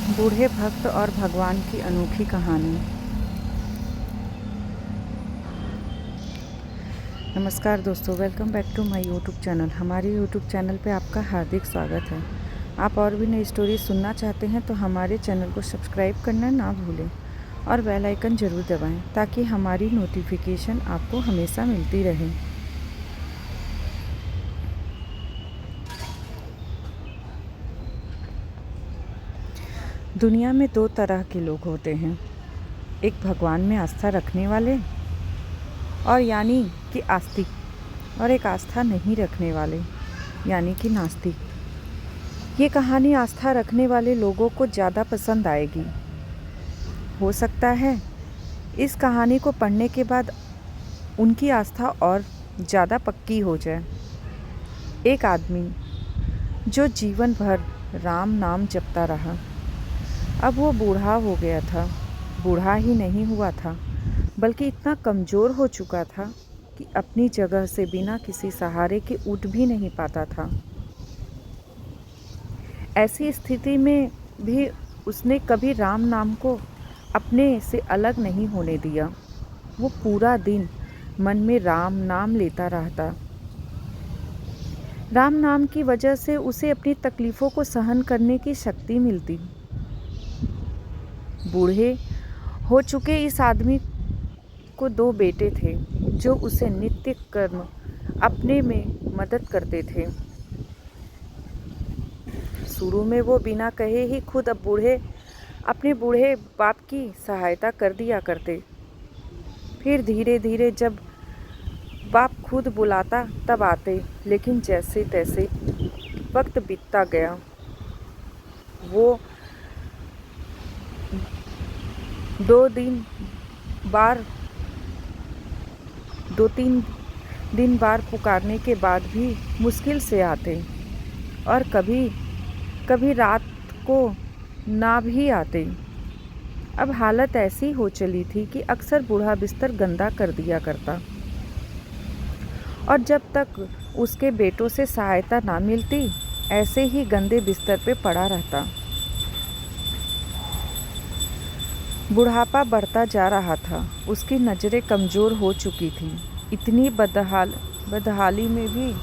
बूढ़े भक्त और भगवान की अनोखी कहानी। नमस्कार दोस्तों, welcome back to my YouTube channel. हमारे यूट्यूब चैनल पे आपका हार्दिक स्वागत है। आप और भी नई स्टोरी सुनना चाहते हैं तो हमारे चैनल को सब्सक्राइब करना ना भूलें और बेल आइकन ज़रूर दबाएं ताकि हमारी नोटिफिकेशन आपको हमेशा मिलती रहे। दुनिया में दो तरह के लोग होते हैं, एक भगवान में आस्था रखने वाले और यानी कि आस्तिक, और एक आस्था नहीं रखने वाले यानी कि नास्तिक। ये कहानी आस्था रखने वाले लोगों को ज़्यादा पसंद आएगी। हो सकता है इस कहानी को पढ़ने के बाद उनकी आस्था और ज़्यादा पक्की हो जाए। एक आदमी जो जीवन भर राम नाम जपता रहा, अब वो बूढ़ा हो गया था। बूढ़ा ही नहीं हुआ था बल्कि इतना कमज़ोर हो चुका था कि अपनी जगह से बिना किसी सहारे के उठ भी नहीं पाता था। ऐसी स्थिति में भी उसने कभी राम नाम को अपने से अलग नहीं होने दिया। वो पूरा दिन मन में राम नाम लेता रहता। राम नाम की वजह से उसे अपनी तकलीफ़ों को सहन करने की शक्ति मिलती। बूढ़े हो चुके इस आदमी को दो बेटे थे जो उसे नित्य कर्म अपने में मदद करते थे। शुरू में वो बिना कहे ही खुद अपने बूढ़े बाप की सहायता कर दिया करते। फिर धीरे धीरे जब बाप खुद बुलाता तब आते, लेकिन जैसे तैसे वक्त बीतता गया। वो दो तीन दिन बार पुकारने के बाद भी मुश्किल से आते और कभी रात को ना भी आते। अब हालत ऐसी हो चली थी कि अक्सर बूढ़ा बिस्तर गंदा कर दिया करता और जब तक उसके बेटों से सहायता ना मिलती ऐसे ही गंदे बिस्तर पे पड़ा रहता। बुढ़ापा बढ़ता जा रहा था, उसकी नज़रें कमज़ोर हो चुकी थीं। इतनी बदहाली में भी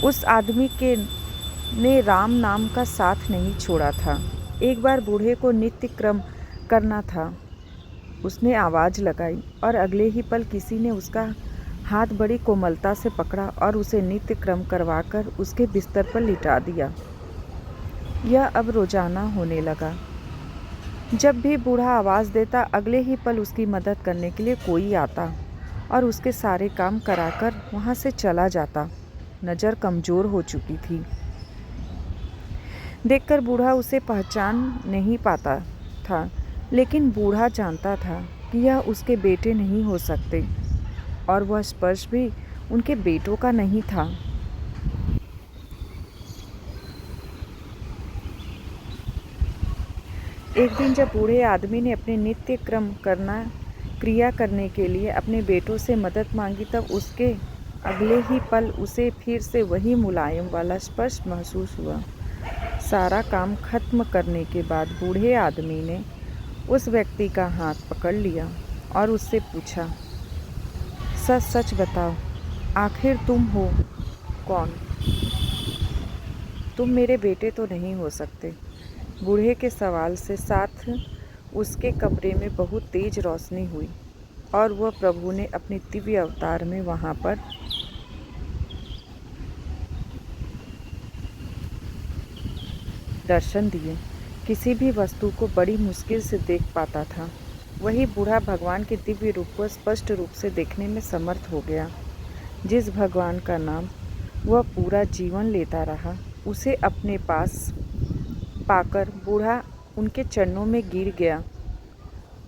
उस आदमी ने राम नाम का साथ नहीं छोड़ा था। एक बार बूढ़े को नित्य क्रम करना था। उसने आवाज़ लगाई और अगले ही पल किसी ने उसका हाथ बड़ी कोमलता से पकड़ा और उसे नित्य क्रम करवाकर उसके बिस्तर पर लिटा दिया। यह अब रोज़ाना होने लगा। जब भी बूढ़ा आवाज़ देता अगले ही पल उसकी मदद करने के लिए कोई आता और उसके सारे काम कराकर वहाँ से चला जाता। नज़र कमज़ोर हो चुकी थी। देखकर बूढ़ा उसे पहचान नहीं पाता था, लेकिन बूढ़ा जानता था कि यह उसके बेटे नहीं हो सकते और वह स्पर्श भी उनके बेटों का नहीं था। एक दिन जब बूढ़े आदमी ने अपने नित्य क्रिया करने के लिए अपने बेटों से मदद मांगी तब उसके अगले ही पल उसे फिर से वही मुलायम वाला स्पर्श महसूस हुआ। सारा काम खत्म करने के बाद बूढ़े आदमी ने उस व्यक्ति का हाथ पकड़ लिया और उससे पूछा, सच सच बताओ, आखिर तुम हो कौन? तुम मेरे बेटे तो नहीं हो सकते। बूढ़े के सवाल से साथ उसके कमरे में बहुत तेज रोशनी हुई और वह प्रभु ने अपने दिव्य अवतार में वहाँ पर दर्शन दिए। किसी भी वस्तु को बड़ी मुश्किल से देख पाता था, वही बूढ़ा भगवान के दिव्य रूप को स्पष्ट रूप से देखने में समर्थ हो गया। जिस भगवान का नाम वह पूरा जीवन लेता रहा, उसे अपने पास पाकर बूढ़ा उनके चरणों में गिर गया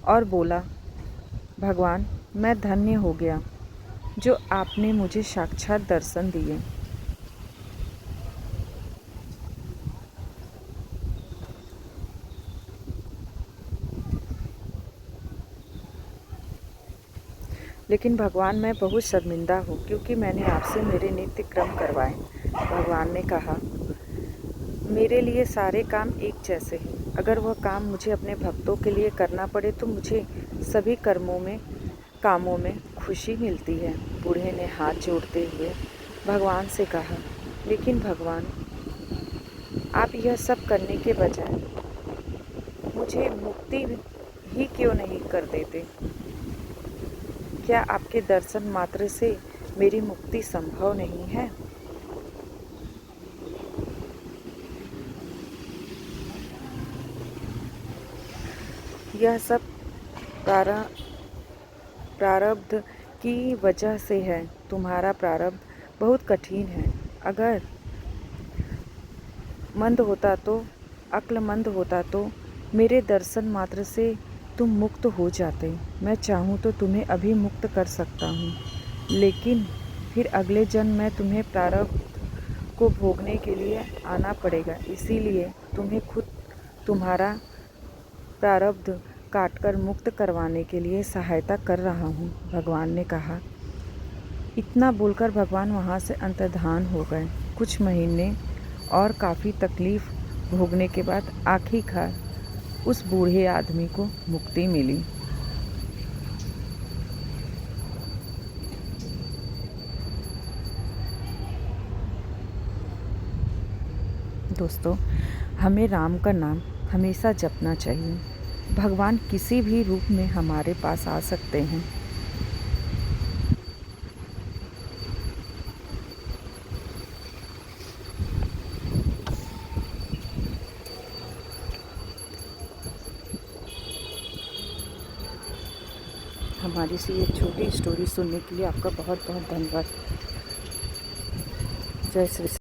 और बोला, भगवान, मैं धन्य हो गया जो आपने मुझे साक्षात दर्शन दिए। लेकिन भगवान, मैं बहुत शर्मिंदा हूँ क्योंकि मैंने आपसे मेरे नित्य क्रम करवाए। भगवान ने कहा, मेरे लिए सारे काम एक जैसे हैं। अगर वह काम मुझे अपने भक्तों के लिए करना पड़े तो मुझे सभी कामों में खुशी मिलती है। बूढ़े ने हाथ जोड़ते हुए भगवान से कहा, लेकिन भगवान, आप यह सब करने के बजाय मुझे मुक्ति ही क्यों नहीं कर देते? क्या आपके दर्शन मात्र से मेरी मुक्ति संभव नहीं है? यह सब प्रारा प्रारब्ध की वजह से है। तुम्हारा प्रारब्ध बहुत कठिन है। अगर अक्लमंद होता तो मेरे दर्शन मात्र से तुम मुक्त हो जाते। मैं चाहूँ तो तुम्हें अभी मुक्त कर सकता हूँ, लेकिन फिर अगले जन्म में तुम्हें प्रारब्ध को भोगने के लिए आना पड़ेगा। इसीलिए तुम्हें खुद तुम्हारा प्रारब्ध काटकर मुक्त करवाने के लिए सहायता कर रहा हूँ, भगवान ने कहा। इतना बोलकर भगवान वहाँ से अंतर्धान हो गए। कुछ महीने और काफ़ी तकलीफ़ भोगने के बाद आखिरकार उस बूढ़े आदमी को मुक्ति मिली। दोस्तों, हमें राम का नाम हमेशा जपना चाहिए। भगवान किसी भी रूप में हमारे पास आ सकते हैं। हमारी सी ये छोटी स्टोरी सुनने के लिए आपका बहुत बहुत धन्यवाद। जय श्री